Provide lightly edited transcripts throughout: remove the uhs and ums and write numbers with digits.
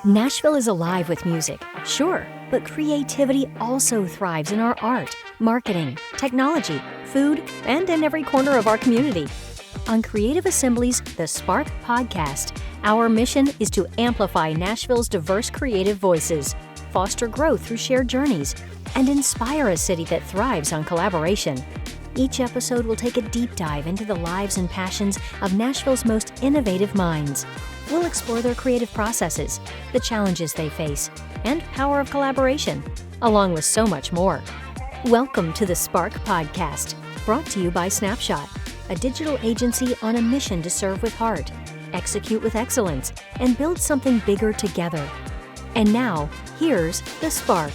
Nashville is alive with music, sure, but creativity also thrives in our art, marketing, technology, food, and in every corner of our community. On Creative Assembly's The Spark podcast, our mission is to amplify Nashville's diverse creative voices, foster growth through shared journeys, and inspire a city that thrives on collaboration. Each episode will take a deep dive into the lives and passions of Nashville's most innovative minds. We'll explore their creative processes, the challenges they face, and power of collaboration, along with so much more. Welcome to the Spark Podcast, brought to you by Snapshot, a digital agency on a mission to serve with heart, execute with excellence, and build something bigger together. And now, here's the Spark.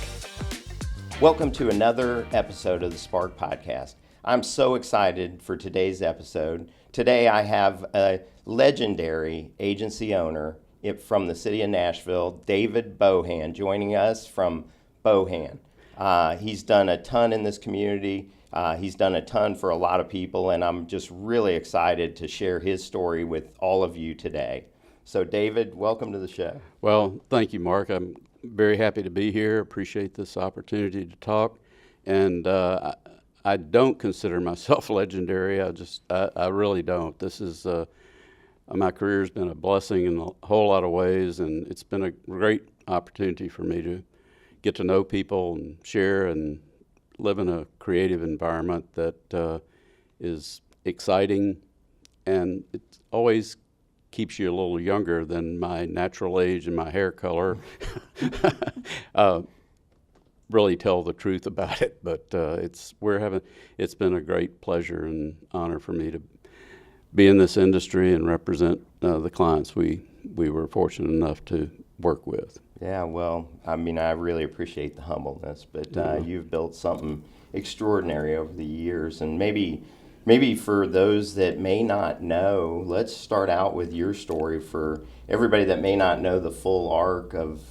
Welcome to another episode of the Spark Podcast. I'm so excited for today's episode. Today I have a legendary agency owner from the city of Nashville, David Bohan, joining us from Bohan. He's done a ton in this community. He's done a ton for a lot of people, and I'm just really excited to share his story with all of you today. So David, welcome to the show. Well, thank you, Mark. I'm very happy to be here. Appreciate this opportunity to talk. And I don't consider myself legendary. I really don't. This is my career's been a blessing in a whole lot of ways, and it's been a great opportunity for me to get to know people and share and live in a creative environment that is exciting, and it always keeps you a little younger than my natural age and my hair color. Really tell the truth about it, but it's been a great pleasure and honor for me to be in this industry and represent the clients we were fortunate enough to work with. Yeah, well, I mean, I really appreciate the humbleness, but you've built something extraordinary over the years, and maybe for those that may not know, let's start out with your story for everybody that may not know the full arc of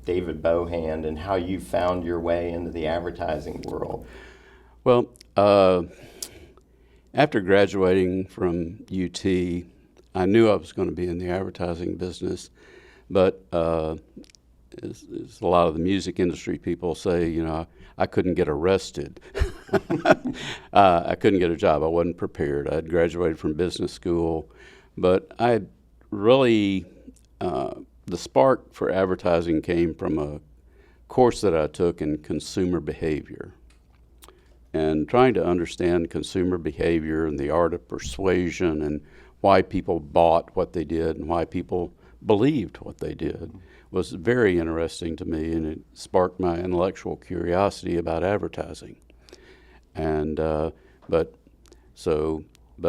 David Bohan and how you found your way into the advertising world. Well, after graduating from UT, I knew I was going to be in the advertising business, but as a lot of the music industry people say, I couldn't get arrested. I couldn't get a job. I wasn't prepared. I had graduated from business school, but I had really, the spark for advertising came from a course that I took in consumer behavior, and trying to understand consumer behavior and the art of persuasion and why people bought what they did and why people believed what they did was very interesting to me, and it sparked my intellectual curiosity about advertising. And but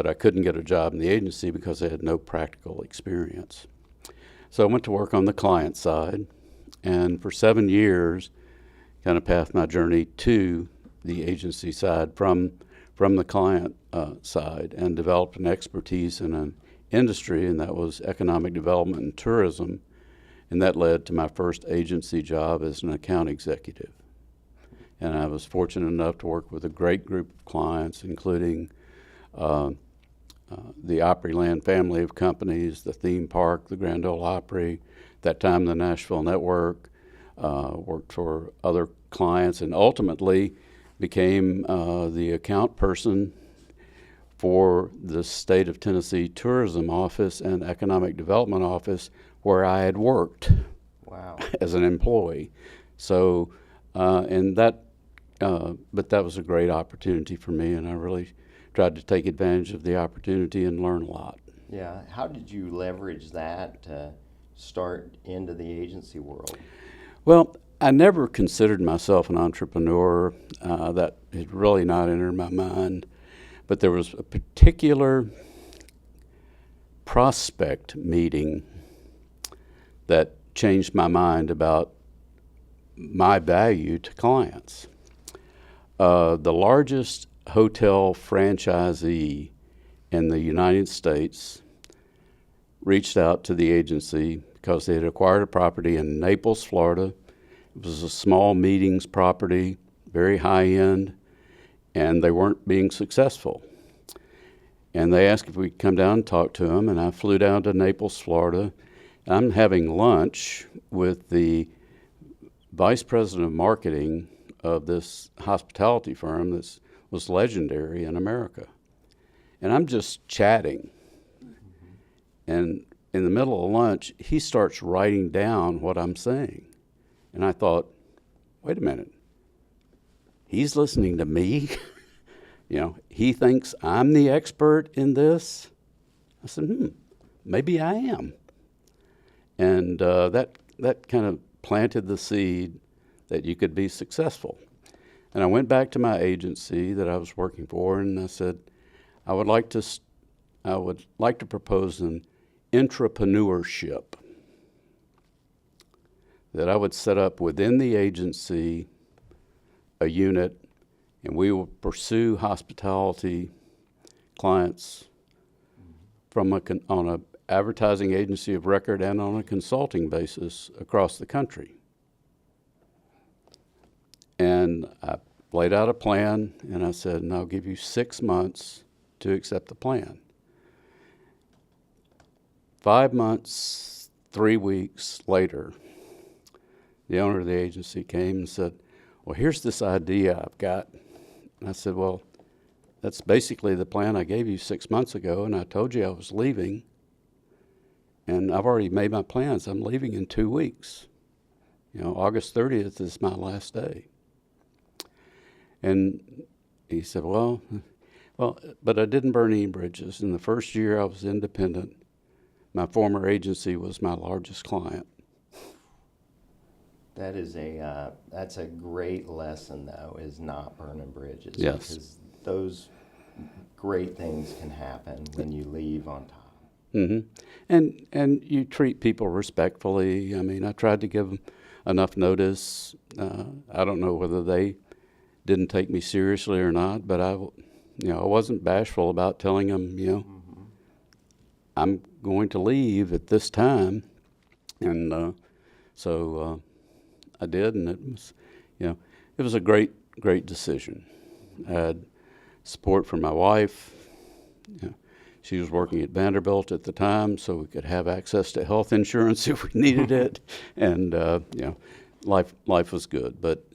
I couldn't get a job in the agency because I had no practical experience. So I went to work on the client side, and for 7 years kind of pathed my journey to the agency side from the client side, and developed an expertise in an industry, and that was economic development and tourism, and that led to my first agency job as an account executive. And I was fortunate enough to work with a great group of clients, including the Opryland family of companies, the theme park, the Grand Ole Opry, that time the Nashville Network, worked for other clients, and ultimately became the account person for the State of Tennessee Tourism Office and Economic Development Office, where I had worked. Wow. As an employee. So, but that was a great opportunity for me, and I really tried to take advantage of the opportunity and learn a lot. Yeah. How did you leverage that to start into the agency world? Well, I never considered myself an entrepreneur. That had really not entered my mind. But there was a particular prospect meeting that changed my mind about my value to clients. The largest hotel franchisee in the United States reached out to the agency because they had acquired a property in Naples, Florida. It was a small meetings property, very high end, and they weren't being successful. And they asked if we'd come down and talk to them, and I flew down to Naples, Florida. I'm having lunch with the vice president of marketing of this hospitality firm that was legendary in America. And I'm just chatting. And in the middle of lunch, he starts writing down what I'm saying. And I thought, wait a minute. He's listening to me? He thinks I'm the expert in this? I said, maybe I am. And that kind of planted the seed that you could be successful. And I went back to my agency that I was working for, and I said, I would like to propose an intrapreneurship that I would set up within the agency a unit, and we will pursue hospitality clients from on a advertising agency of record and on a consulting basis across the country. And I laid out a plan, and I said, and I'll give you 6 months to accept the plan. 5 months, 3 weeks later, the owner of the agency came and said, well, here's this idea I've got. And I said, well, that's basically the plan I gave you 6 months ago, and I told you I was leaving, and I've already made my plans. I'm leaving in 2 weeks. August 30th is my last day. And he said, well, but I didn't burn any bridges. In the first year I was independent, my former agency was my largest client. That's a great lesson, though, is not burning bridges. Yes. Because those great things can happen when you leave on top. Mm-hmm. And you treat people respectfully. I mean, I tried to give them enough notice. I don't know whether they didn't take me seriously or not, but I wasn't bashful about telling them, I'm going to leave at this time, and so I did, and it was a great decision. I had support from my wife. She was working at Vanderbilt at the time, so we could have access to health insurance if we needed it, and life was good. But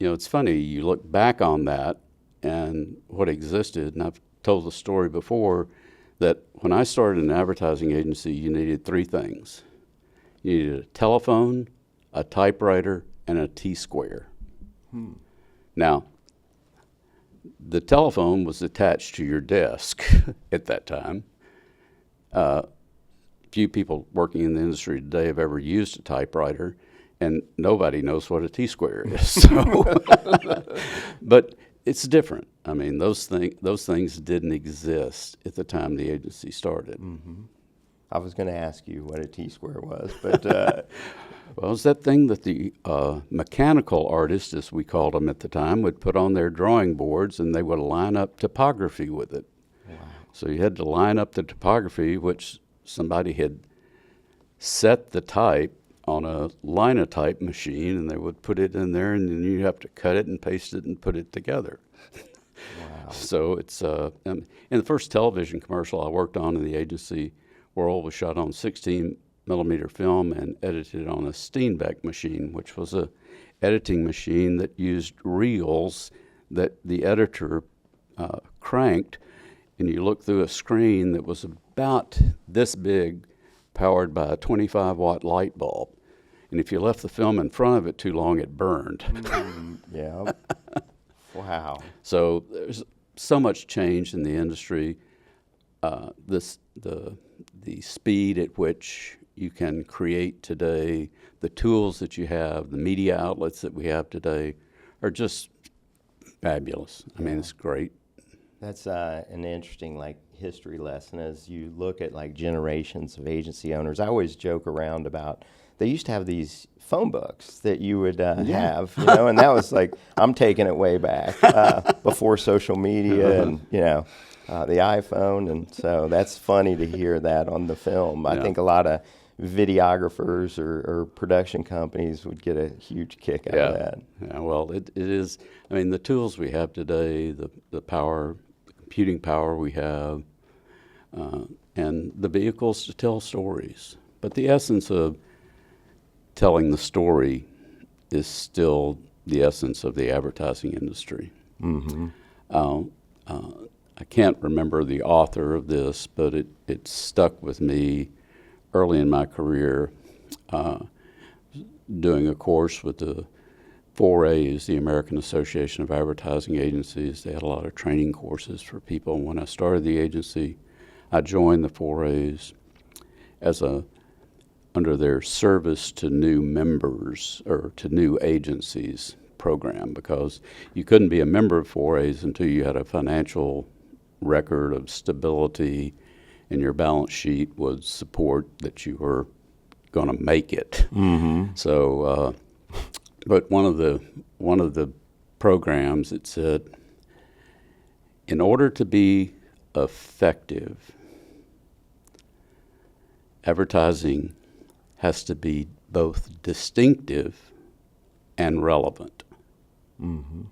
it's funny, you look back on that and what existed, and I've told the story before, that when I started an advertising agency, you needed 3 things. You needed a telephone, a typewriter, and a T-square. Now, the telephone was attached to your desk at that time. Few people working in the industry today have ever used a typewriter, and nobody knows what a T-square is. So, but it's different. I mean, those things didn't exist at the time the agency started. Mm-hmm. I was going to ask you what a T-square was, but well, it's that thing that the mechanical artists, as we called them at the time, would put on their drawing boards, and they would line up topography with it. Wow. So you had to line up the topography, which somebody had set the type on a linotype machine, and they would put it in there, and then you have to cut it and paste it and put it together. Wow. So it's in the first television commercial I worked on in the agency world was shot on 16 millimeter film and edited on a Steenbeck machine, which was a editing machine that used reels that the editor cranked, and you look through a screen that was about this big, powered by a 25-watt light bulb. And if you left the film in front of it too long, it burned. Yeah. Wow. So there's so much change in the industry. The speed at which you can create today, the tools that you have, the media outlets that we have today are just fabulous. I mean, it's great. That's an interesting history lesson as you look at generations of agency owners. I always joke around about they used to have these phone books that you would have, and that was I'm taking it way back before social media and the iPhone, and so that's funny to hear that on the film. I think a lot of videographers or production companies would get a huge kick out of that. Yeah, well, it is. I mean, the tools we have today, the power, the computing power we have, and the vehicles to tell stories. But the essence of telling the story is still the essence of the advertising industry. Mm-hmm. I can't remember the author of this, but it stuck with me early in my career, doing a course with the 4A's, the American Association of Advertising Agencies. They had a lot of training courses for people. When I started the agency, I joined the 4A's under their service to new members or to new agencies program, because you couldn't be a member of 4A's until you had a financial record of stability and your balance sheet would support that you were going to make it. Mm-hmm. So, but one of the programs, it said, in order to be effective, advertising has to be both distinctive and relevant. Mm-hmm.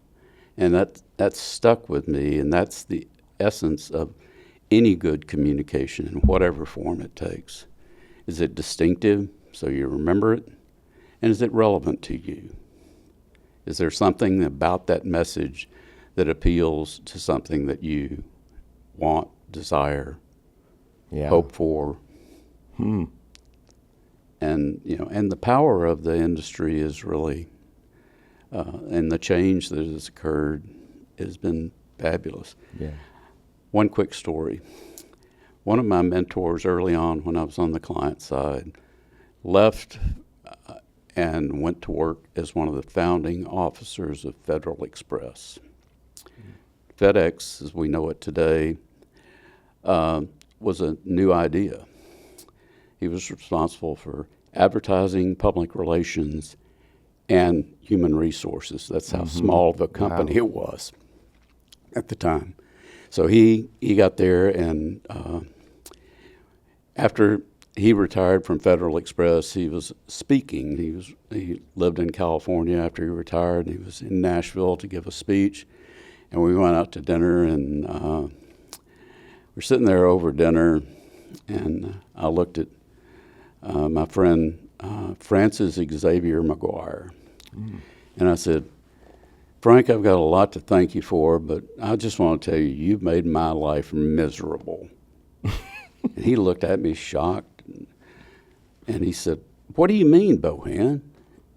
And that stuck with me, and that's the essence of any good communication in whatever form it takes. Is it distinctive so you remember it? And is it relevant to you? Is there something about that message that appeals to something that you want, desire, hope for? And and the power of the industry is really, and the change that has occurred has been fabulous. Yeah. One quick story. One of my mentors early on when I was on the client side left and went to work as one of the founding officers of Federal Express. FedEx, as we know it today, was a new idea. He was responsible for advertising, public relations, and human resources. That's how small of a company it was at the time. So he got there, and after he retired from Federal Express, he was speaking. He lived in California after he retired, and he was in Nashville to give a speech. And we went out to dinner, and we're sitting there over dinner, and I looked at my friend Francis Xavier McGuire, and I said, "Frank, I've got a lot to thank you for, but I just want to tell you, you've made my life miserable." And he looked at me shocked, and he said, "What do you mean, Bohan?"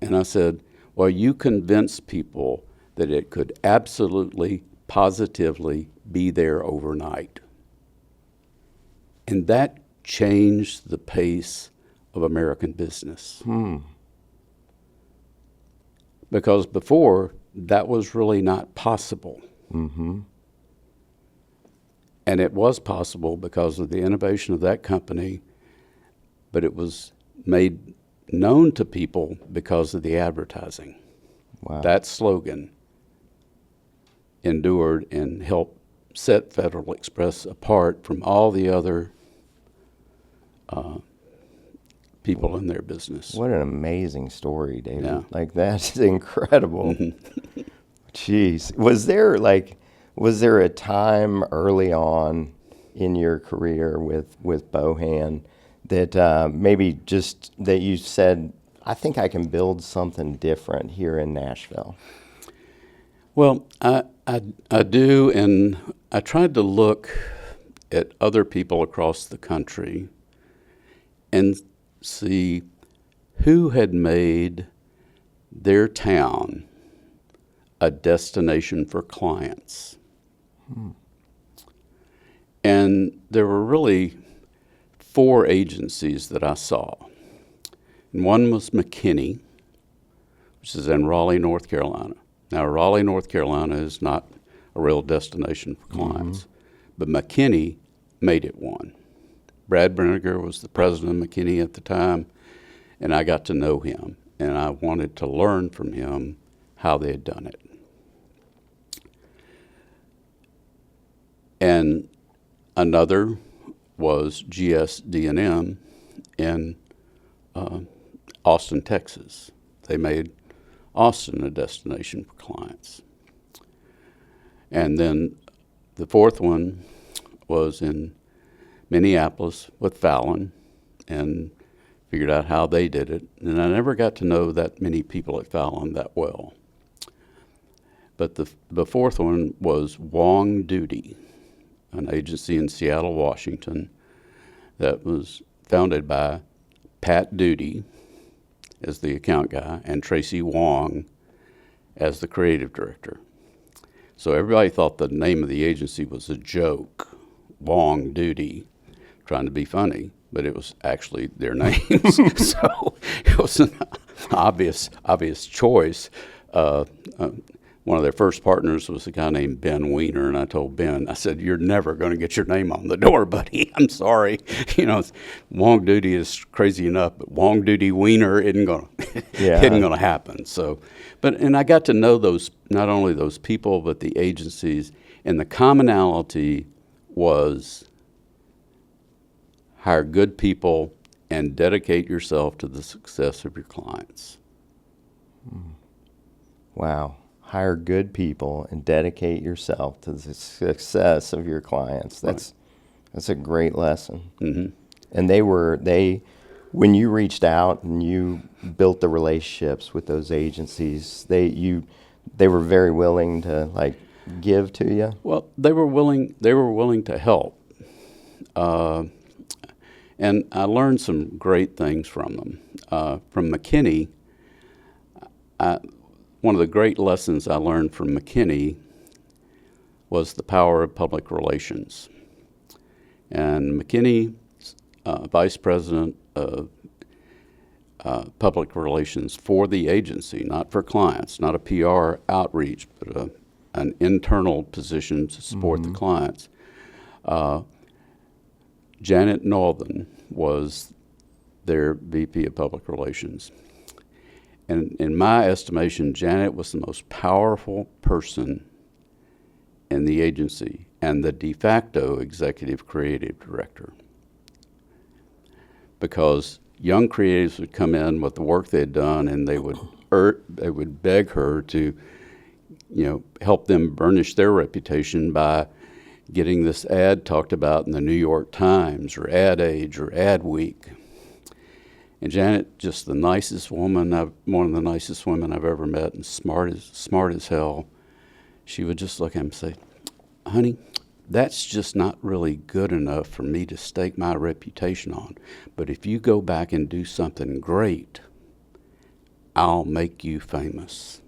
And I said, "Well, you convinced people that it could absolutely, positively be there overnight. And that changed the pace of American business." Because before, that was really not possible. Mm-hmm. And it was possible because of the innovation of that company, but it was made known to people because of the advertising. Wow. That slogan endured and helped set Federal Express apart from all the other people in their business. What an amazing story, David. Yeah. Like, that's incredible. Mm-hmm. Jeez. Was there a time early on in your career with Bohan that maybe just that you said, I think I can build something different here in Nashville? Well, I do, and I tried to look at other people across the country and see who had made their town a destination for clients. And there were really 4 agencies that I saw. And one was McKinney, which is in Raleigh, North Carolina. Now, Raleigh, North Carolina is not a real destination for clients, but McKinney made it one. Brad Brinegar was the president of McKinney at the time, and I got to know him, and I wanted to learn from him how they had done it. And another was GSD&M in Austin, Texas. They made Austin a destination for clients. And then the 4th one was in Minneapolis with Fallon and figured out how they did it. And I never got to know that many people at Fallon that well. But the fourth one was Wong Duty, an agency in Seattle, Washington, that was founded by Pat Duty as the account guy and Tracy Wong as the creative director. So everybody thought the name of the agency was a joke, Wong Duty, trying to be funny, but it was actually their names. So it was an obvious choice. One of their first partners was a guy named Ben Weiner, and I told Ben, I said, "You're never going to get your name on the door, buddy. I'm sorry. Wong Duty is crazy enough, but Wong Duty Weiner isn't going to happen." So, and I got to know not only those people, but the agencies, and the commonality was hire good people and dedicate yourself to the success of your clients. Wow. Hire good people and dedicate yourself to the success of your clients. That's a great lesson. Mm-hmm. And when you reached out and you built the relationships with those agencies, they were very willing to give to you. Well, they were willing to help, and I learned some great things from them. From McKinney, one of the great lessons I learned from McKinney was the power of public relations. And McKinney, vice president of public relations for the agency, not for clients, not a PR outreach, but an internal position to support the clients. Janet Northern was their VP of public relations. And in my estimation, Janet was the most powerful person in the agency and the de facto executive creative director. Because young creatives would come in with the work they'd done, and they would beg her to, help them burnish their reputation by getting this ad talked about in the New York Times or Ad Age or Ad Week. And Janet, just the nicest woman, one of the nicest women I've ever met, and smart as hell. She would just look at him and say, "Honey, that's just not really good enough for me to stake my reputation on. But if you go back and do something great, I'll make you famous."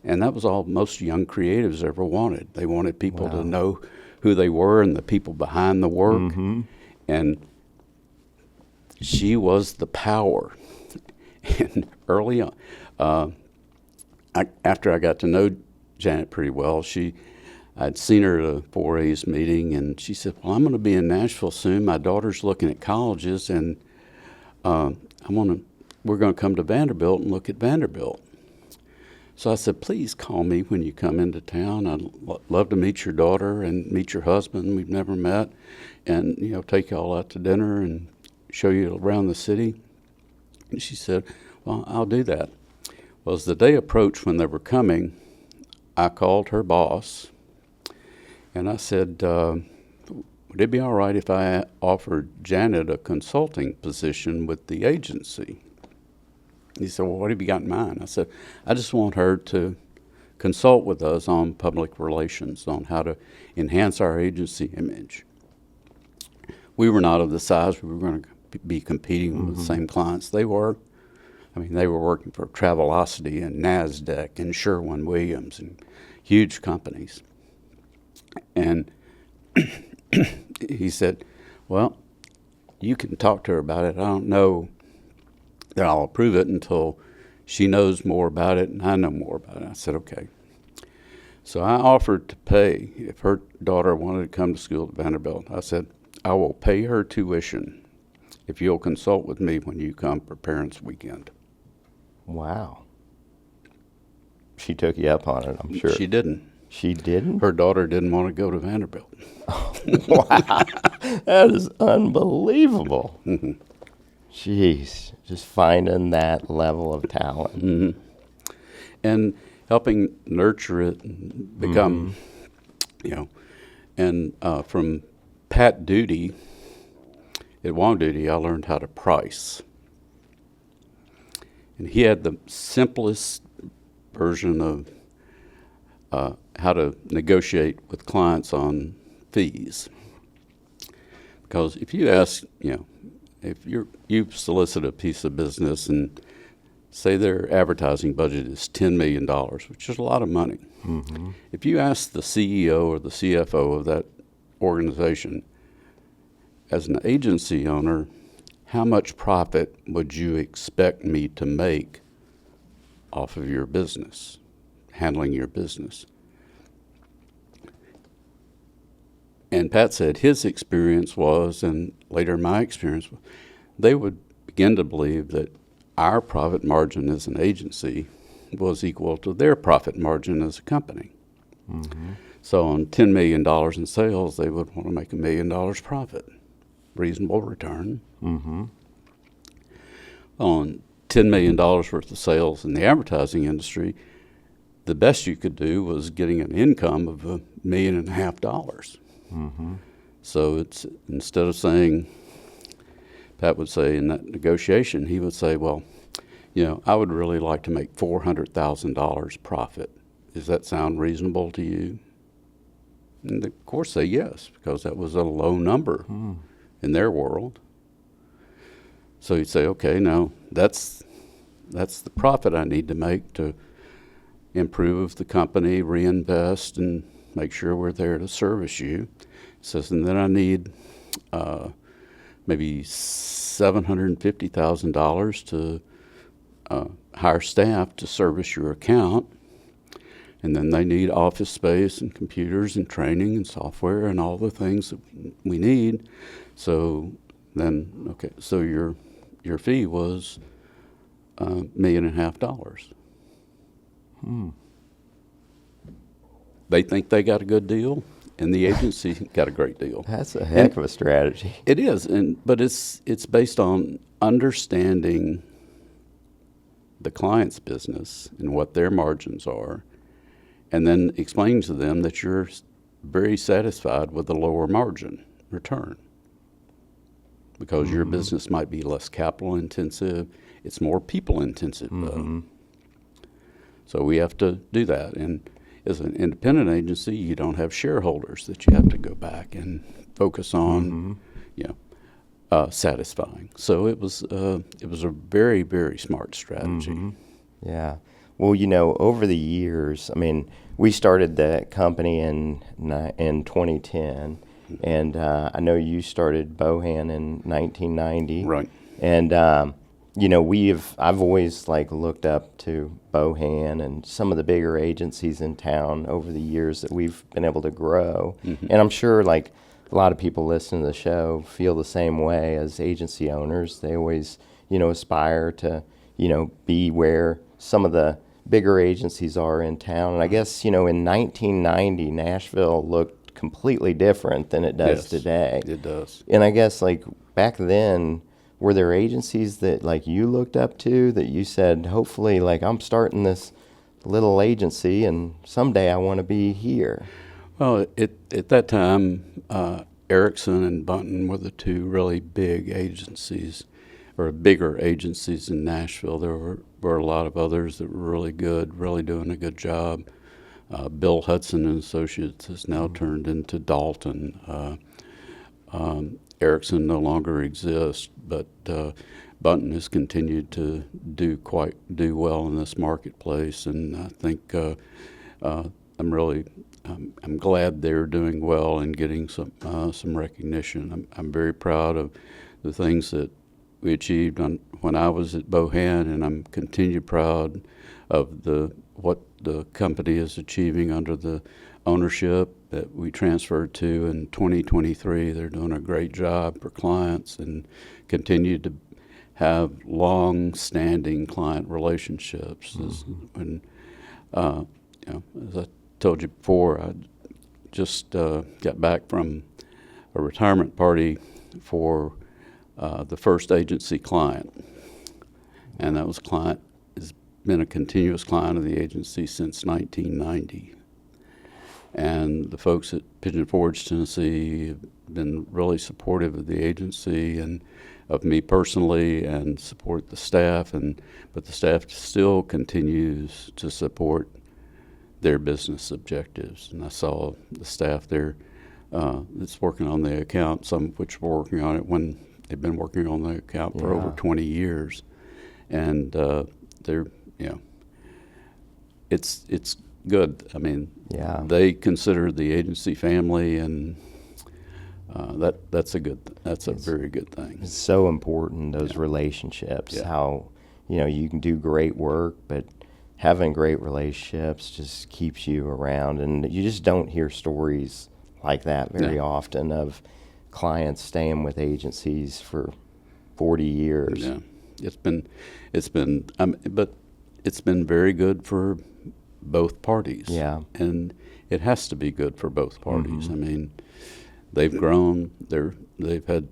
And that was all most young creatives ever wanted. They wanted people to know who they were and the people behind the work. Mm-hmm. And she was the power. And early on, after I got to know Janet pretty well, I'd seen her at a 4A's meeting, and she said, "Well, I'm going to be in Nashville soon. My daughter's looking at colleges, and we're going to come to Vanderbilt and look at Vanderbilt." So I said, "Please call me when you come into town. I'd love to meet your daughter and meet your husband. We've never met, and take you all out to dinner and show you around the city." And she said, "Well, I'll do that." Well, as the day approached when they were coming, I called her boss, and I said, "Would it be all right if I offered Janet a consulting position with the agency?" He said, "Well, what have you got in mind?" I said, "I just want her to consult with us on public relations, on how to enhance our agency image." We were not of the size we were going to be competing with the same clients they were. I mean, they were working for Travelocity and NASDAQ and Sherwin-Williams and huge companies. And he said, "Well, you can talk to her about it. I don't know that I'll approve it until she knows more about it and I know more about it." I said, "Okay." So I offered to pay if her daughter wanted to come to school at Vanderbilt. I said, "I will pay her tuition if you'll consult with me when you come for Parents' Weekend." Wow. She took you up on it, I'm sure. She didn't. She didn't? Her daughter didn't want to go to Vanderbilt. Wow. That is unbelievable. Mm-hmm. Jeez, just finding that level of talent. Mm-hmm. And helping nurture it and become, and from Pat Duty, at Wong Duty, I learned how to price. And he had the simplest version of how to negotiate with clients on fees. Because if you ask, if you solicit a piece of business and say their advertising budget is $10 million, which is a lot of money. Mm-hmm. If you ask the CEO or the CFO of that organization, as an agency owner, how much profit would you expect me to make off of your business, handling your business? And Pat said his experience was, and later my experience, they would begin to believe that our profit margin as an agency was equal to their profit margin as a company. Mm-hmm. So on $10 million in sales, they would want to make $1 million profit. Reasonable return. Mm-hmm. On $10 million worth of sales in the advertising industry, the best you could do was getting an income of $1.5 million. Mm-hmm. So it's, instead of saying, Pat would say in that negotiation, he would say, well, I would really like to make $400,000 profit. Does that sound reasonable to you? And of course say yes, because that was a low number in their world. So he'd say, okay, now that's the profit I need to make to improve the company, reinvest, and make sure we're there to service you. He says, and then I need maybe $750,000 to hire staff to service your account. And then they need office space and computers and training and software and all the things that we need. So then, okay, so your fee was $1.5 million. They think they got a good deal, and the agency got a great deal. That's a heck of a strategy. It is, but it's based on understanding the client's business and what their margins are, and then explaining to them that you're very satisfied with the lower margin return because your business might be less capital intensive, it's more people intensive. So we have to do that. And as an independent agency, you don't have shareholders that you have to go back and focus on, satisfying. So it was a very, very smart strategy. Yeah. Well, over the years, we started the company in 2010, and I know you started Bohan in 1990. Right. And I've always looked up to Bohan and some of the bigger agencies in town over the years that we've been able to grow. And I'm sure a lot of people listening to the show feel the same way as agency owners. They always, aspire to, be where some of the bigger agencies are in town. And I guess, in 1990, Nashville looked completely different than it does today. It does. And I guess back then, were there agencies that you looked up to that you said, hopefully I'm starting this little agency and someday I want to be here? Well, at that time, Erickson and Bunton were the two really big agencies, or bigger agencies in Nashville. There were a lot of others that were really good, really doing a good job. Bill Hudson and Associates has now turned into Dalton. Erickson no longer exists, but Bunton has continued to do well in this marketplace, and I think I'm glad they're doing well and getting some recognition. I'm very proud of the things that we achieved when I was at Bohan, and I'm continued proud of what the company is achieving under the ownership that we transferred to in 2023. They're doing a great job for clients and continue to have long-standing client relationships. As I told you before, I just got back from a retirement party for the first agency client, and that client has been a continuous client of the agency since 1990. And the folks at Pigeon Forge, Tennessee have been really supportive of the agency and of me personally, and support the staff. But the staff still continues to support their business objectives. And I saw the staff there that's working on the account, some of which were working on it when they've been working on the account for over 20 years. And they're, it's good. I mean, they consider the agency family, and that's a very good thing. It's so important, those relationships, how, you can do great work, but having great relationships just keeps you around. And you just don't hear stories like that very often of clients staying with agencies for 40 years. Yeah, but it's been very good for both parties. Yeah. And it has to be good for both parties. I mean, they've grown, they've had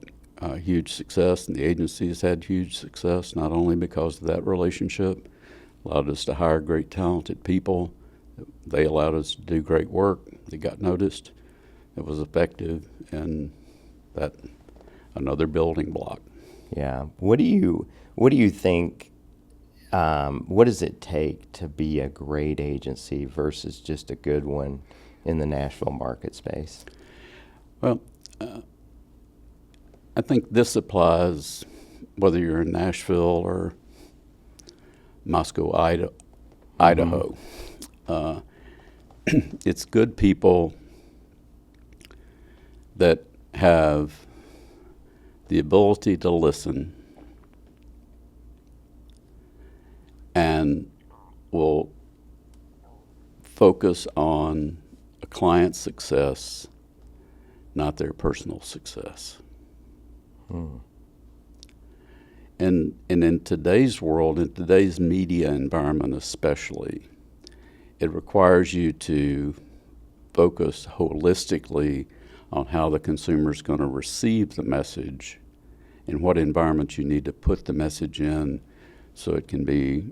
huge success, and the agency has had huge success, not only because of that relationship, allowed us to hire great, talented people. They allowed us to do great work. They got noticed. It was effective, and that another building block. Yeah. What do you think? What does it take to be a great agency versus just a good one in the Nashville market space? Well, I think this applies whether you're in Nashville or Moscow, Idaho. It's good people that have the ability to listen and will focus on a client's success, not their personal success. And in today's world, in today's media environment especially, it requires you to focus holistically on how the consumer is going to receive the message and what environment you need to put the message in so it can be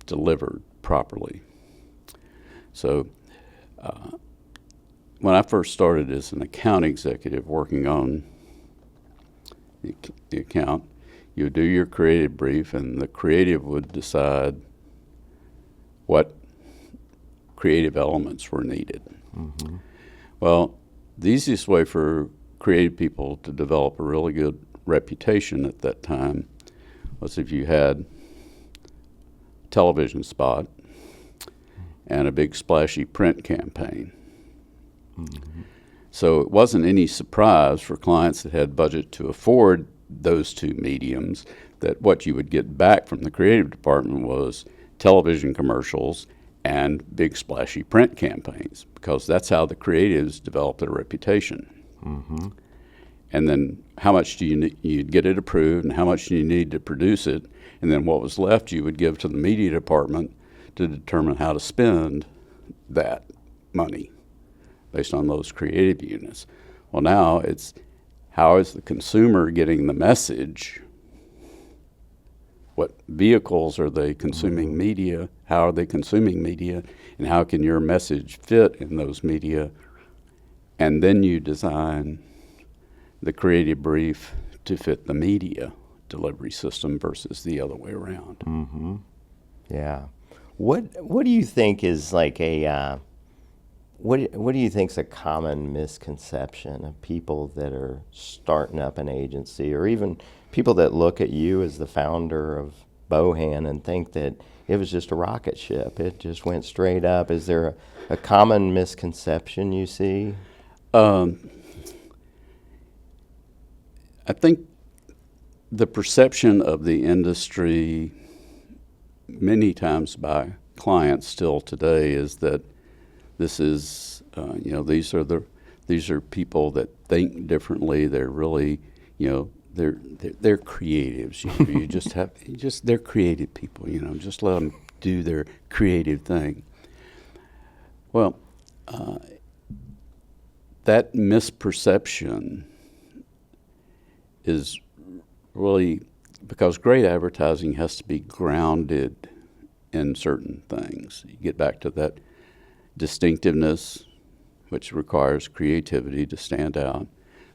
delivered properly. So when I first started as an account executive working on the account, you would do your creative brief, and the creative would decide what creative elements were needed. Well, the easiest way for creative people to develop a really good reputation at that time was if you had a television spot and a big splashy print campaign. So it wasn't any surprise for clients that had budget to afford those two mediums that what you would get back from the creative department was television commercials and big splashy print campaigns, because that's how the creatives develop their reputation. And then how much do you need? You'd get it approved, and how much do you need to produce it, and then what was left you would give to the media department to determine how to spend that money based on those creative units. Well, now it's how is the consumer getting the message? What vehicles are they consuming media? How are they consuming media? And how can your message fit in those media? And then you design the creative brief to fit the media delivery system versus the other way around. Yeah. What do you think is like a what do you think is a common misconception of people that are starting up an agency, or even people that look at you as the founder of Bohan and think that it was just a rocket ship, it just went straight up? Is there a common misconception you see? I think the perception of the industry many times by clients still today is that this is, these are people that think differently. They're really, they're creatives. They're creative people. Just let them do their creative thing. Well, that misperception is really because great advertising has to be grounded in certain things. You get back to that distinctiveness, which requires creativity to stand out,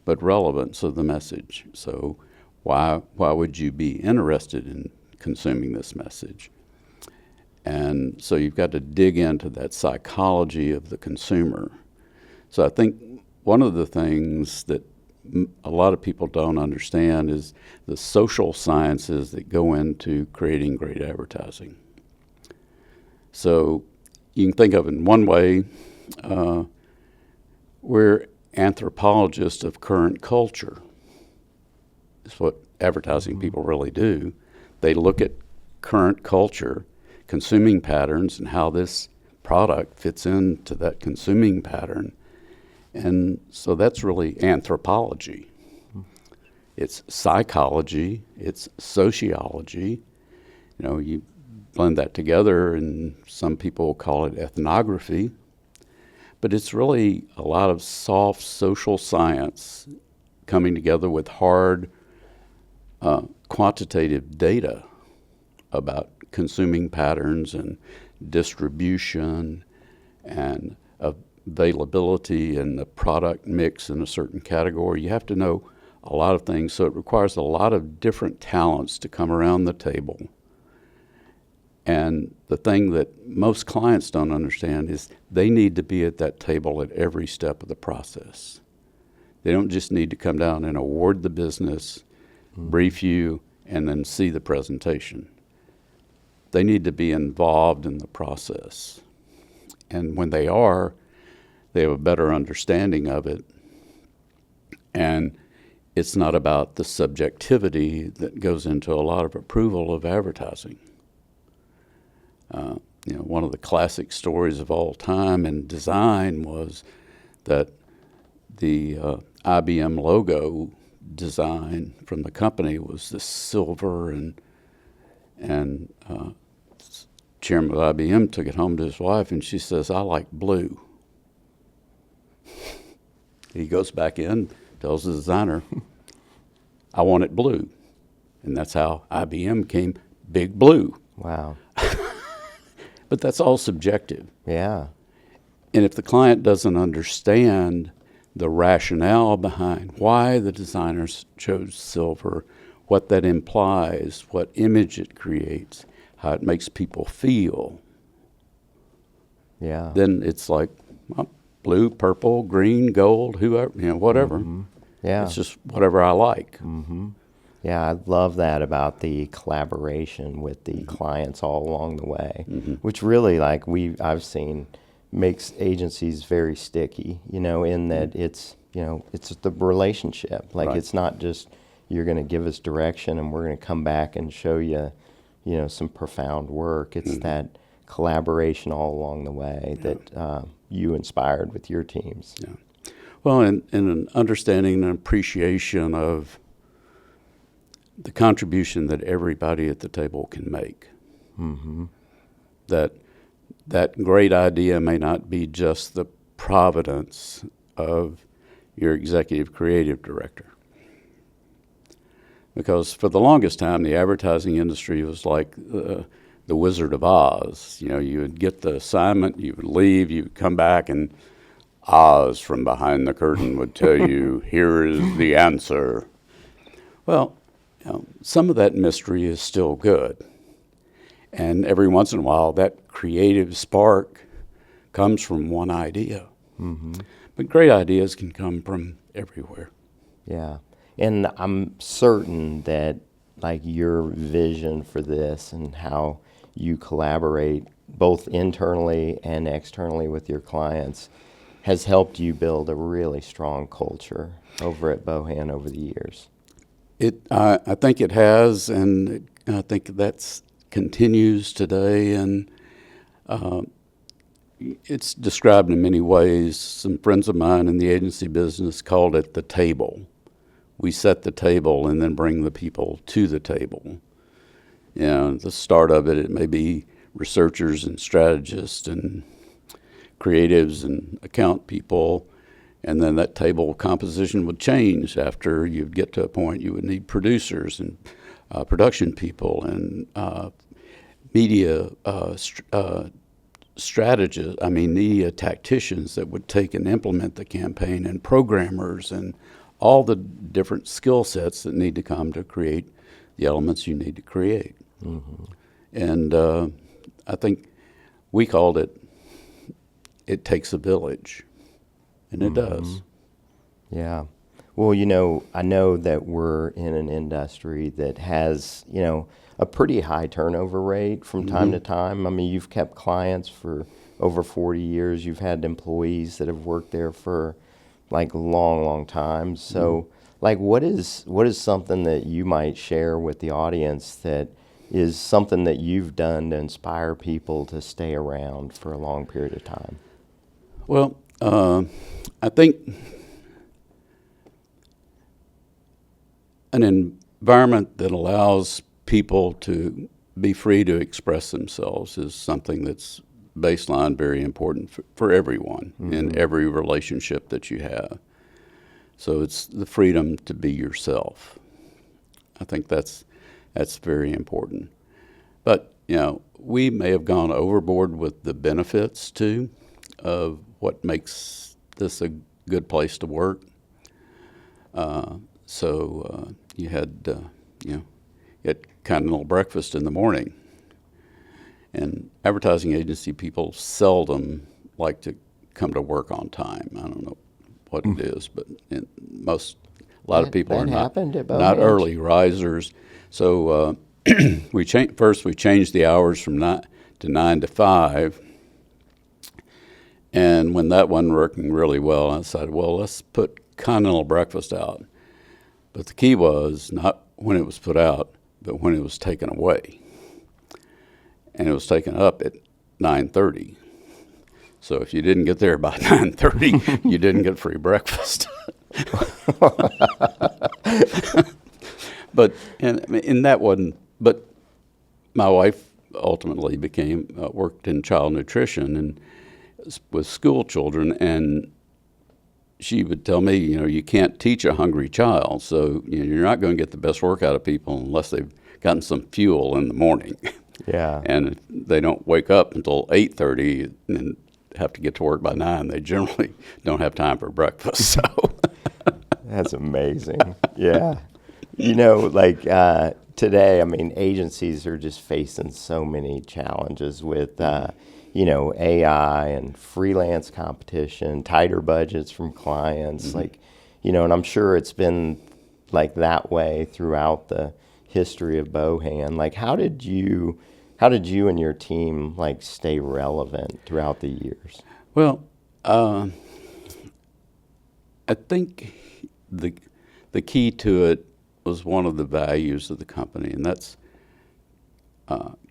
but relevance of the message. So why would you be interested in consuming this message? And so you've got to dig into that psychology of the consumer. So I think one of the things that a lot of people don't understand is the social sciences that go into creating great advertising. So you can think of it in one way, we're anthropologists of current culture. It's what advertising people really do. They look at current culture, consuming patterns, and how this product fits into that consuming pattern. And so that's really anthropology. It's psychology, it's sociology. You know, you blend that together, and some people call it ethnography. But it's really a lot of soft social science coming together with hard quantitative data about consuming patterns and distribution and availability and the product mix in a certain category. You have to know a lot of things, so it requires a lot of different talents to come around the table. And the thing that most clients don't understand is they need to be at that table at every step of the process. They don't just need to come down and award the business, brief you, and then see the presentation. They need to be involved in the process. And when they are, they have a better understanding of it. And it's not about the subjectivity that goes into a lot of approval of advertising. One of the classic stories of all time in design was that the IBM logo design from the company was this silver, and chairman of IBM took it home to his wife, and she says, "I like blue." He goes back in, tells the designer, "I want it blue." And that's how IBM came Big Blue. Wow. But that's all subjective. Yeah. And if the client doesn't understand the rationale behind why the designers chose silver, what that implies, what image it creates, how it makes people feel, Yeah. then it's like, well, blue, purple, green, gold, whoever, whatever. Mm-hmm. Yeah. It's just whatever I like. Mm-hmm. Yeah, I love that about the collaboration with the clients all along the way, which really, I've seen, makes agencies very sticky, in that it's the relationship. Right. It's not just you're going to give us direction and we're going to come back and show you, some profound work. It's that collaboration all along the way that you inspired with your teams. Yeah. Well, and an understanding and appreciation of the contribution that everybody at the table can make. Mm-hmm. That great idea may not be just the providence of your executive creative director. Because for the longest time, the advertising industry was like the Wizard of Oz. You would get the assignment, you would leave, you would come back, and Oz from behind the curtain would tell you, here is the answer. Well, some of that mystery is still good. And every once in a while, that creative spark comes from one idea. Mm-hmm. But great ideas can come from everywhere. Yeah. And I'm certain that your vision for this and how you collaborate both internally and externally with your clients has helped you build a really strong culture over at Bohan over the years. I think it has, and I think that continues today, and it's described in many ways. Some friends of mine in the agency business called it the table. We set the table and then bring the people to the table. The start of it may be researchers and strategists and creatives and account people, and then that table composition would change after you'd get to a point you would need producers and production people and media strategists, the tacticians that would take and implement the campaign, and programmers, and all the different skill sets that need to come to create the elements you need to create. Mm-hmm. And I think we called it takes a village, and it does. Yeah. Well, I know that we're in an industry that has, a pretty high turnover rate from time to time. I mean, you've kept clients for over 40 years. You've had employees that have worked there for like long, long time. So, like, what is something that you might share with the audience that is something that you've done to inspire people to stay around for a long period of time? Well, I think an environment that allows people to be free to express themselves is something that's baseline very important for everyone in every relationship that you have. So it's the freedom to be yourself. I think that's very important. But, we may have gone overboard with the benefits too of what makes this a good place to work. So you had continental breakfast in the morning. And advertising agency people seldom like to come to work on time. I don't know what it is, but a lot of people are not early risers. So we changed the hours from 9 to 5. And when that wasn't working really well, I decided, well, let's put continental breakfast out. But the key was not when it was put out, but when it was taken away. And it was taken up at 9:30. So if you didn't get there by 9:30, you didn't get free breakfast. But my wife ultimately worked in child nutrition and with school children, and she would tell me, you can't teach a hungry child, so you're not going to get the best work out of people unless they've gotten some fuel in the morning. Yeah. And if they don't wake up until 8:30 and have to get to work by 9, they generally don't have time for breakfast. So that's amazing. Yeah. Today, agencies are just facing so many challenges with, AI and freelance competition, tighter budgets from clients, and I'm sure it's been like that way throughout the history of Bohan. Like, how did you and your team stay relevant throughout the years? Well, I think the key to it was one of the values of the company, and that's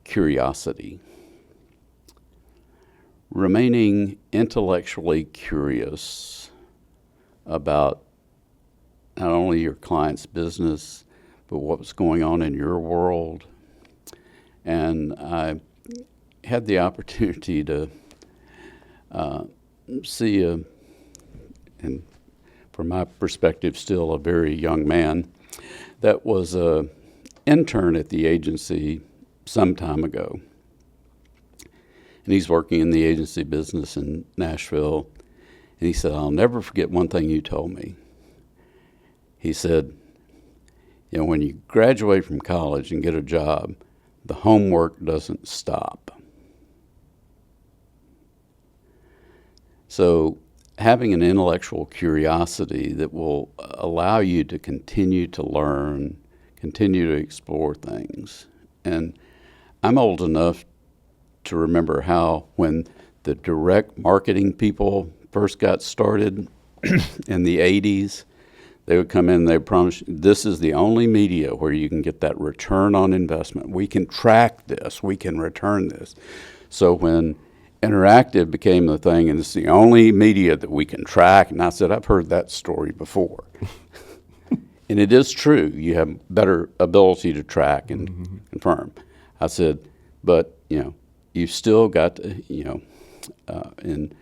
curiosity. Remaining intellectually curious about not only your client's business, but what was going on in your world. And I had the opportunity to see and from my perspective, still a very young man, that was an intern at the agency some time ago. And he's working in the agency business in Nashville. And he said, I'll never forget one thing you told me. He said, when you graduate from college and get a job, the homework doesn't stop. So having an intellectual curiosity that will allow you to continue to learn, continue to explore things. And I'm old enough to remember how when the direct marketing people first got started in the 80s, they would come in and they would promise, this is the only media where you can get that return on investment. We can track this. We can return this. So when interactive became the thing, and it's the only media that we can track, and I said, I've heard that story before. And it is true. You have better ability to track and confirm. I said, but, you've still got to, in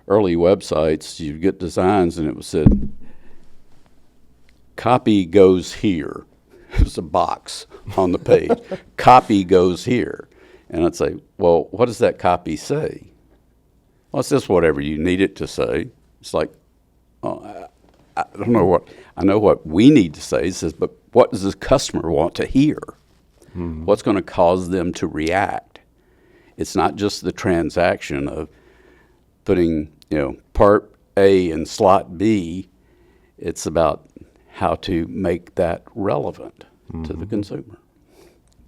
early websites, you get designs and it was said, copy goes here. It was a box on the page. Copy goes here. And I'd say, well, what does that copy say? Well, it's just whatever you need it to say. It's like, oh, I don't know what, I know what we need to say. It says, but what does this customer want to hear? Mm-hmm. What's going to cause them to react? It's not just the transaction of putting, part A in slot B. It's about how to make that relevant to the consumer.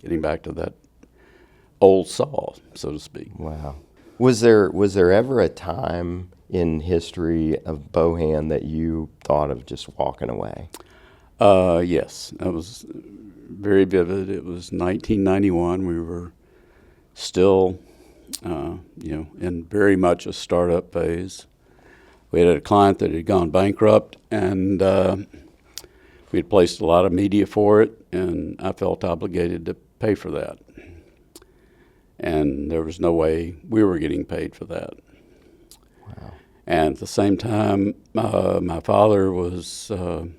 Getting back to that old saw, so to speak. Wow. Was there ever a time in history of Bohan that you thought of just walking away? Yes, that was very vivid. It was 1991. We were still, in very much a startup phase. We had a client that had gone bankrupt, and we had placed a lot of media for it, and I felt obligated to pay for that. And there was no way we were getting paid for that. Wow. And at the same time, my father was in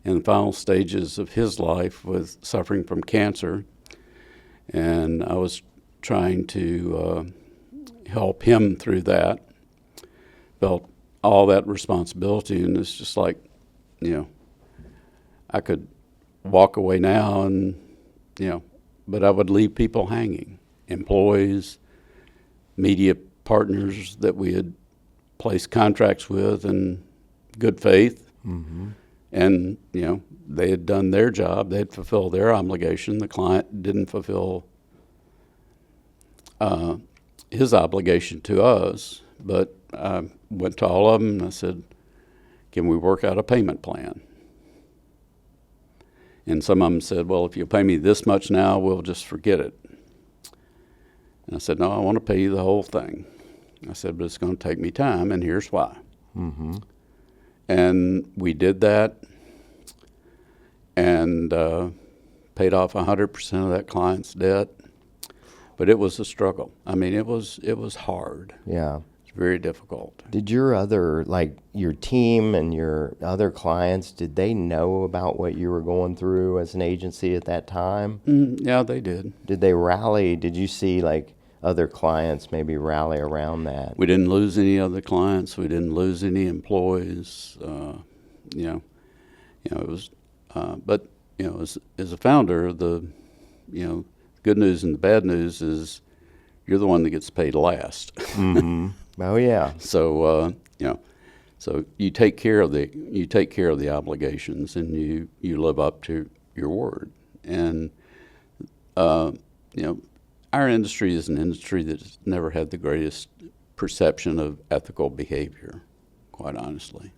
the final stages of his life with suffering from cancer, and I was trying to help him through that. Felt all that responsibility, and it's just like, I could walk away now and, but I would leave people hanging. Employees, media partners that we had placed contracts with in good faith. Mm-hmm. And, they had done their job. They had fulfilled their obligation. The client didn't fulfill his obligation to us. But I went to all of them and I said, can we work out a payment plan? And some of them said, well, if you pay me this much now, we'll just forget it. And I said, no, I want to pay you the whole thing. I said, but it's going to take me time, and here's why. Mm-hmm. And we did that and paid off 100% of that client's debt. But it was a struggle. I mean, it was hard. Yeah. It's very difficult. Did your your team and your other clients, did they know about what you were going through as an agency at that time? Yeah, they did. Did they rally? Did you see other clients maybe rally around that? We didn't lose any other clients. We didn't lose any employees. It was, but as a founder, the good news and the bad news is you're the one that gets paid last. Mm-hmm. Oh yeah. So so you take care of the obligations, and you live up to your word. And our industry is an industry that's never had the greatest perception of ethical behavior, quite honestly.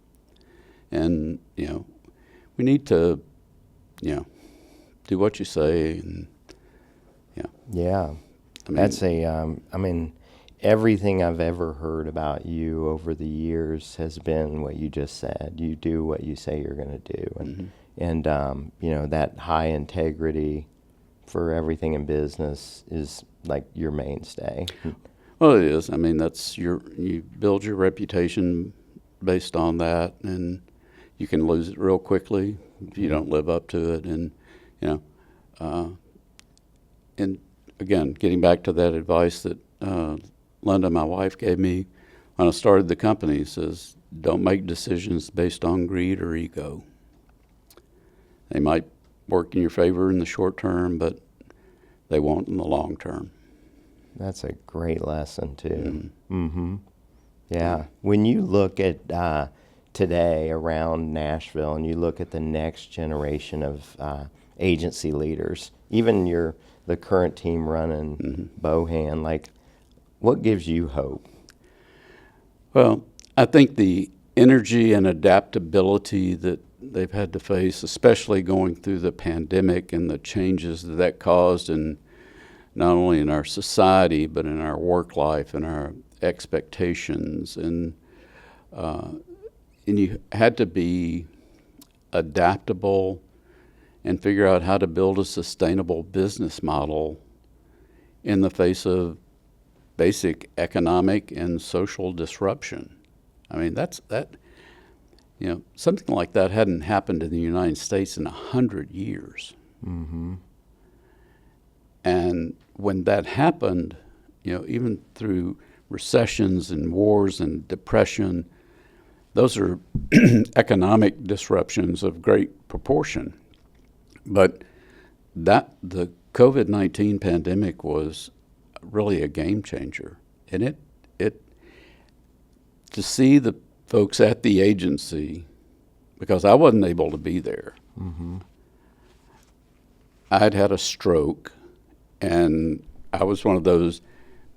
And we need to do what you say, and yeah. That's everything I've ever heard about you over the years has been what you just said. You do what you say you're going to do, and that high integrity for everything in business is like your mainstay. Well, it is. I mean, you build your reputation based on that, and you can lose it real quickly if you don't live up to it. And and again, getting back to that advice that Linda, my wife, gave me when I started the company, says, don't make decisions based on greed or ego. They might work in your favor in the short term, but they won't in the long term. That's a great lesson, too. Mm-hmm. Yeah. When you look at today around Nashville and you look at the next generation of agency leaders, even the current team running Bohan, what gives you hope? Well, I think the energy and adaptability that they've had to face, especially going through the pandemic and the changes that caused in not only in our society, but in our work life and our expectations. And you had to be adaptable and figure out how to build a sustainable business model in the face of basic economic and social disruption. I mean, something like that hadn't happened in the United States in 100 years. Mm-hmm. And when that happened, even through recessions and wars and depression. Those are economic disruptions of great proportion. But the COVID-19 pandemic was really a game changer. And it to see the folks at the agency, because I wasn't able to be there. Mm-hmm. I'd had a stroke, and I was one of those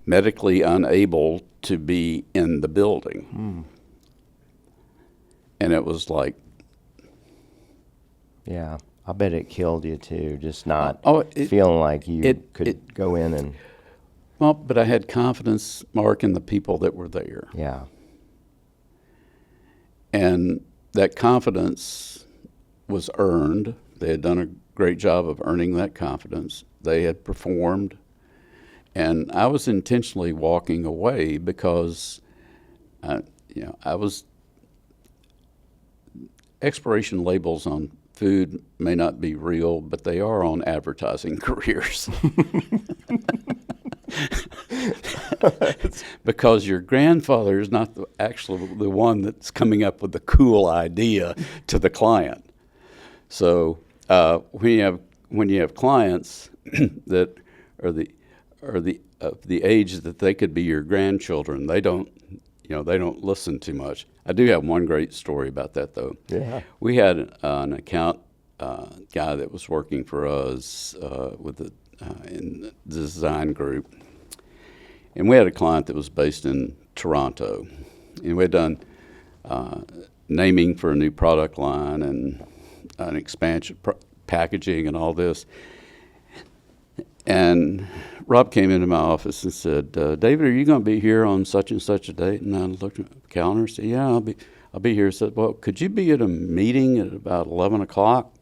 medically unable to be in the building. And it was like, yeah, I bet it killed you too, just not it- feeling like you it- could it- go in and, well, but I had confidence, Mark, in the people that were there. yeah. And that confidence was earned. They had done a great job of earning that confidence. They had performed. And I was intentionally walking away because, expiration labels on food may not be real, but they are on advertising careers. Because your grandfather is not actually the one that's coming up with the cool idea to the client. So when you have clients that are the age that they could be your grandchildren, they don't listen too much. I do have one great story about that, though. Yeah. We had an account guy that was working for us in the design group. And we had a client that was based in Toronto. And we had done naming for a new product line and an expansion, packaging and all this. And Rob came into my office and said, David, are you going to be here on such and such a date? And I looked at the calendar and said, yeah, I'll be here. I said, well, could you be at a meeting at about 11 o'clock?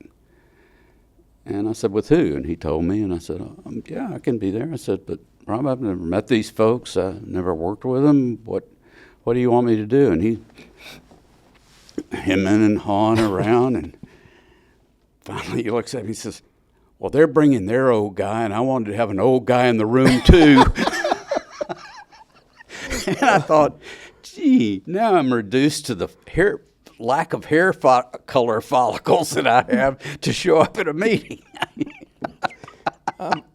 And I said, with who? And he told me, and I said, yeah, I can be there. I said, but Rob, I've never met these folks. I've never worked with them. What do you want me to do? And he hemming and hawing around, and finally he looks at me and says, well, they're bringing their old guy, and I wanted to have an old guy in the room too. And I thought, gee, now I'm reduced to the lack of hair color follicles that I have to show up at a meeting.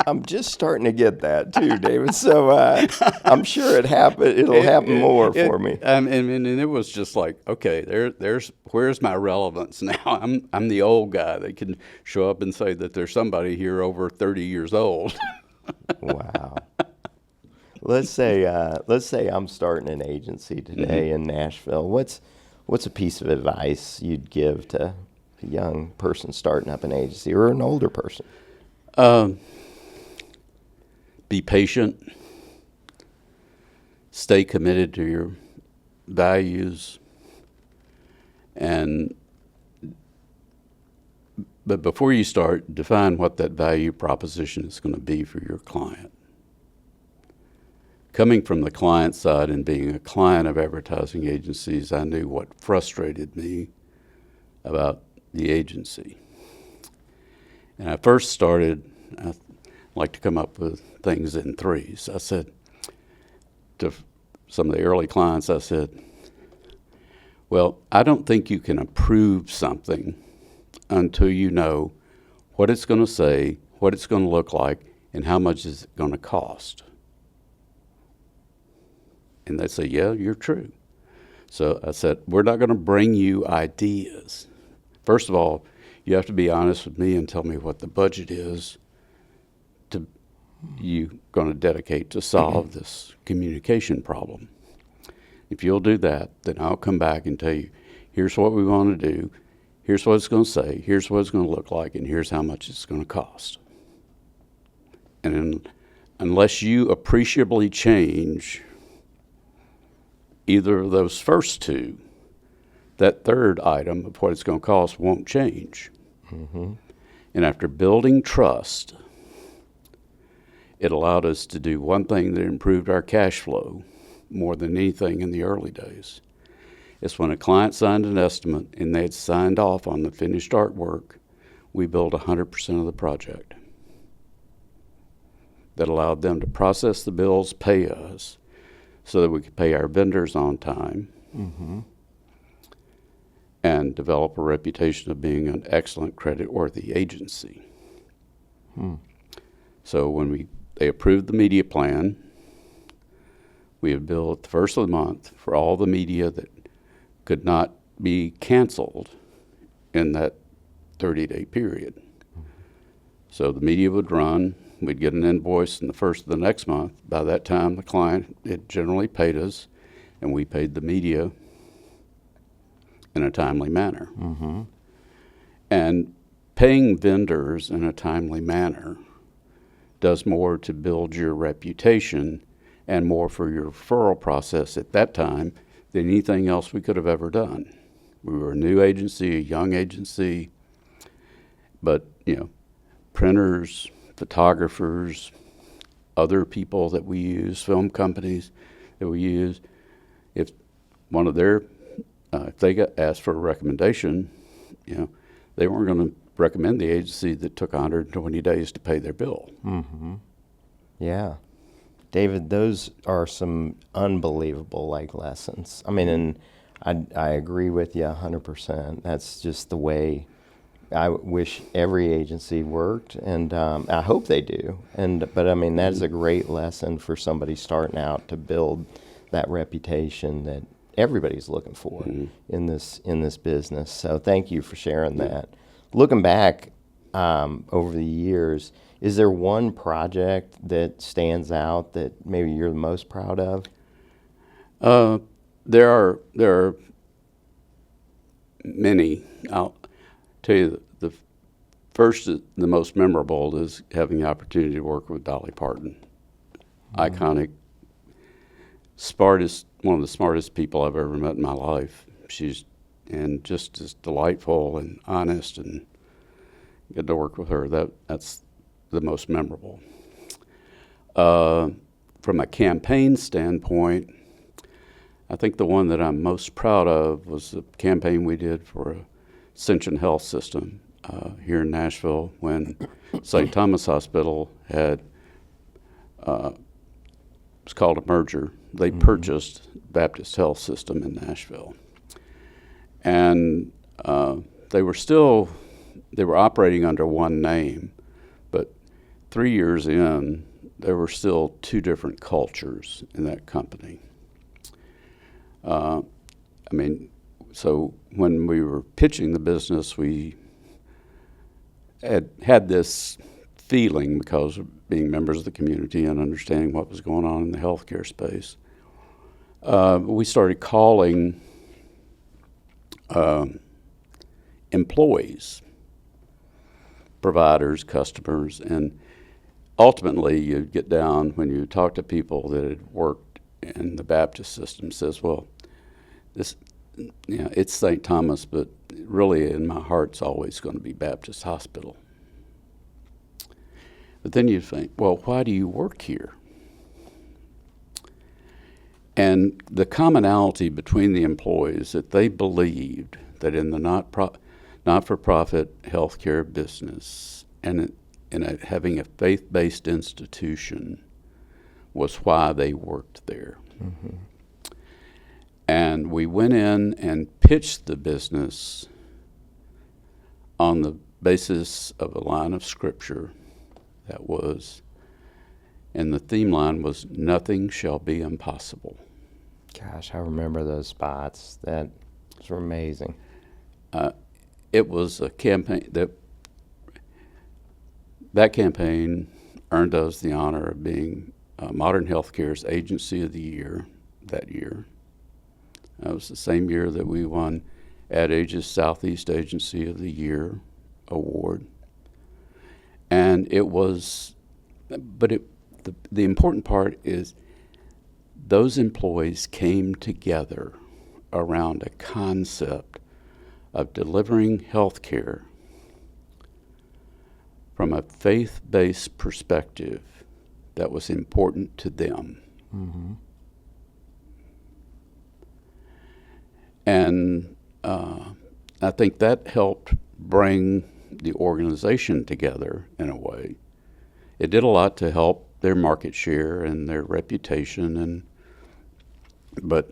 I'm just starting to get that too, David. So I'm sure it'll happen more for me. And it was just like, okay, where's my relevance now? I'm the old guy that can show up and say that there's somebody here over 30 years old. Wow. Let's say I'm starting an agency today in Nashville. What's a piece of advice you'd give to a young person starting up an agency or an older person? Be patient. Stay committed to your values. But before you start, define what that value proposition is going to be for your client. Coming from the client side and being a client of advertising agencies, I knew what frustrated me about the agency. And I first started, I like to come up with things in threes. I said to some of the early clients, I said, well, I don't think you can approve something until you know what it's going to say, what it's going to look like, and how much is it going to cost. And they say, yeah, you're true. So I said, we're not going to bring you ideas. First of all, you have to be honest with me and tell me what the budget is you're going to dedicate to solve this communication problem. If you'll do that, then I'll come back and tell you, here's what we want to do, here's what it's going to say, here's what it's going to look like, and here's how much it's going to cost. And unless you appreciably change either of those first two, that third item of what it's going to cost won't change. Mm-hmm. And after building trust, it allowed us to do one thing that improved our cash flow more than anything in the early days. It's when a client signed an estimate and they had signed off on the finished artwork, we billed 100% of the project. That allowed them to process the bills, pay us. so that we could pay our vendors on time and develop a reputation of being an excellent credit-worthy agency. So when they approved the media plan, we would bill at the first of the month for all the media that could not be canceled in that 30-day period. So the media would run, we'd get an invoice in the first of the next month. By that time, the client had generally paid us, and we paid the media in a timely manner. And paying vendors in a timely manner does more to build your reputation and more for your referral process at that time than anything else we could have ever done. We were a new agency, a young agency, but printers, photographers, other people that we use, film companies that we use, if one of their if they got asked for a recommendation, they weren't going to recommend the agency that took 120 days to pay their bill. Yeah. David, those are some unbelievable lessons. I mean, and I agree with you 100%. That's just the way I wish every agency worked, and I hope they do. But I mean, that is a great lesson for somebody starting out to build that reputation that everybody's looking for in this business. So thank you for sharing that. Looking back over the years, is there one project that stands out that maybe you're the most proud of? There are many. I'll tell you the first, the most memorable is having the opportunity to work with Dolly Parton. Iconic, one of the smartest people I've ever met in my life. She's just as delightful and honest, and get to work with her. That's the most memorable. From a campaign standpoint, I think the one that I'm most proud of was the campaign we did for Ascension Health System here in Nashville when St. Thomas Hospital had, it was called a merger. They purchased Baptist Health System in Nashville. And they were operating under one name, but 3 years in, there were still two different cultures in that company. So when we were pitching the business, we had this feeling, because of being members of the community and understanding what was going on in the healthcare space. We started calling employees, providers, customers, and ultimately you'd get down when you talk to people that had worked in the Baptist system, says, well, this, it's St. Thomas, but really in my heart it's always going to be Baptist Hospital. But then you think, well, why do you work here? And the commonality between the employees, that they believed that in the not-for-profit healthcare business and having a faith-based institution was why they worked there. And we went in and pitched the business on the basis of a line of scripture that was, and the theme line was, nothing shall be impossible. Gosh, I remember those spots. That was amazing. It was a campaign that campaign earned us the honor of being Modern Healthcare's Agency of the Year that year. That was the same year that we won Ad Age's Southeast Agency of the Year award. And it was, but the important part is those employees came together around a concept of delivering health care from a faith-based perspective that was important to them. And I think that helped bring the organization together in a way. It did a lot to help their market share and their reputation and but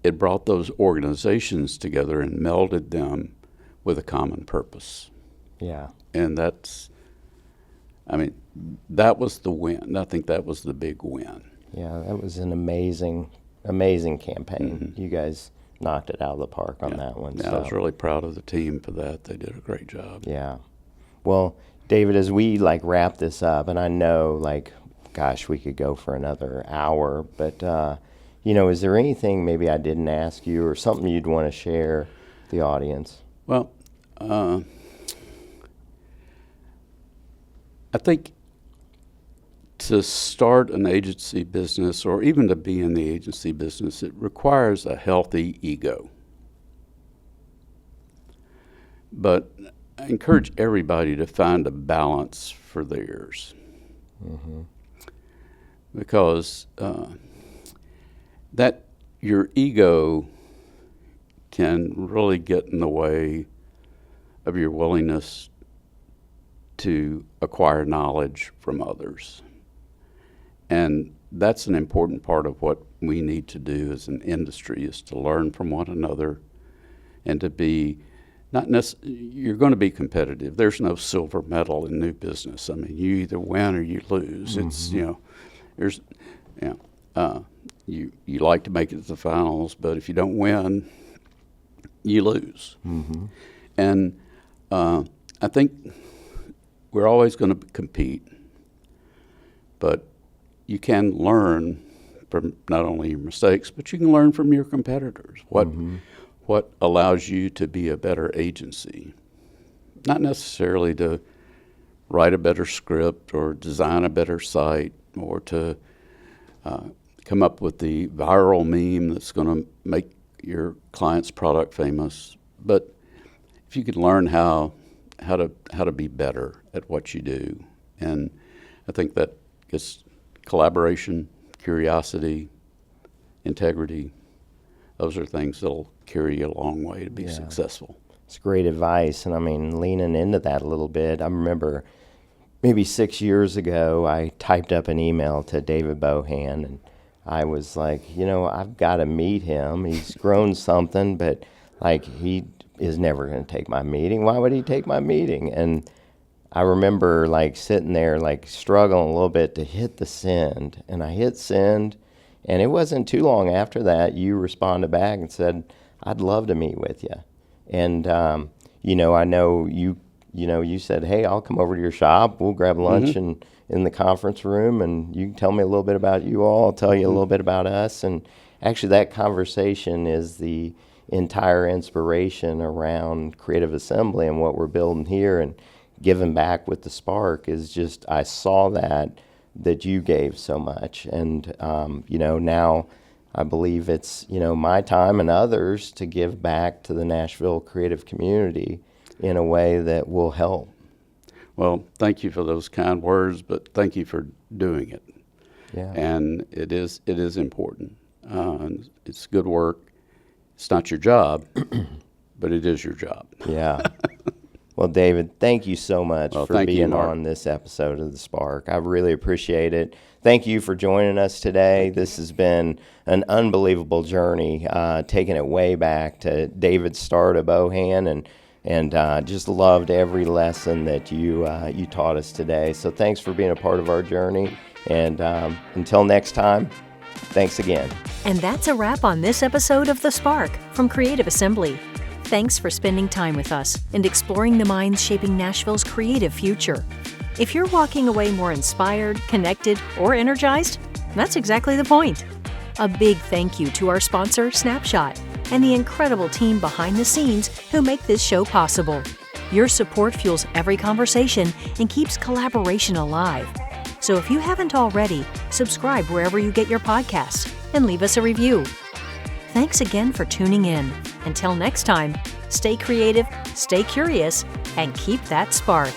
it brought those organizations together and melded them with a common purpose. Yeah. And that was the win. I think that was the big win. Yeah, that was an amazing campaign. You guys knocked it out of the park on that one. Yeah, so. I was really proud of the team for that. They did a great job. Yeah. Well, David, as we wrap this up, and I know gosh, we could go for another hour, but is there anything maybe I didn't ask you or something you'd want to share with the audience? Well, I think to start an agency business, or even to be in the agency business, it requires a healthy ego. But I encourage everybody to find a balance for theirs. Because that your ego can really get in the way of your willingness to acquire knowledge from others. And that's an important part of what we need to do as an industry, is to learn from one another and to be you're going to be competitive. There's no silver medal in new business. I mean, you either win or you lose. It's, you like to make it to the finals, but if you don't win, you lose. And I think we're always going to compete, but you can learn from not only your mistakes, but you can learn from your competitors. What allows you to be a better agency? Not necessarily to write a better script or design a better site or to come up with the viral meme that's going to make your client's product famous. But if you could learn how to be better at what you do, and I think that gets collaboration, curiosity, integrity. Those are things that'll carry you a long way to be successful. It's great advice, and I mean, leaning into that a little bit, I remember maybe 6 years ago, I typed up an email to David Bohan, and I was like, I've got to meet him. He's grown something, but he is never going to take my meeting. Why would he take my meeting? And I remember sitting there struggling a little bit to hit the send, and I hit send, and it wasn't too long after that you responded back and said, I'd love to meet with you. And I know you said, hey, I'll come over to your shop, we'll grab lunch in the conference room, and you can tell me a little bit about you all, I'll tell you a little bit about us. And actually that conversation is the entire inspiration around Creative Assembly and what we're building here. And giving back with the Spark is just, I saw that you gave so much. And, now I believe it's, my time and others to give back to the Nashville creative community in a way that will help. Well, thank you for those kind words, but thank you for doing it. Yeah. And it is important. And it's good work. It's not your job, but it is your job. Yeah. Well, David, thank you so much for being Mark. on this episode of The Spark. I really appreciate it. Thank you for joining us today. This has been an unbelievable journey, taking it way back to David's start at Bohan, and just loved every lesson that you taught us today. So thanks for being a part of our journey. And until next time, thanks again. And that's a wrap on this episode of The Spark from Creative Assembly. Thanks for spending time with us and exploring the minds shaping Nashville's creative future. If you're walking away more inspired, connected, or energized, that's exactly the point. A big thank you to our sponsor, Snapshot, and the incredible team behind the scenes who make this show possible. Your support fuels every conversation and keeps collaboration alive. So if you haven't already, subscribe wherever you get your podcasts and leave us a review. Thanks again for tuning in. Until next time, stay creative, stay curious, and keep that spark.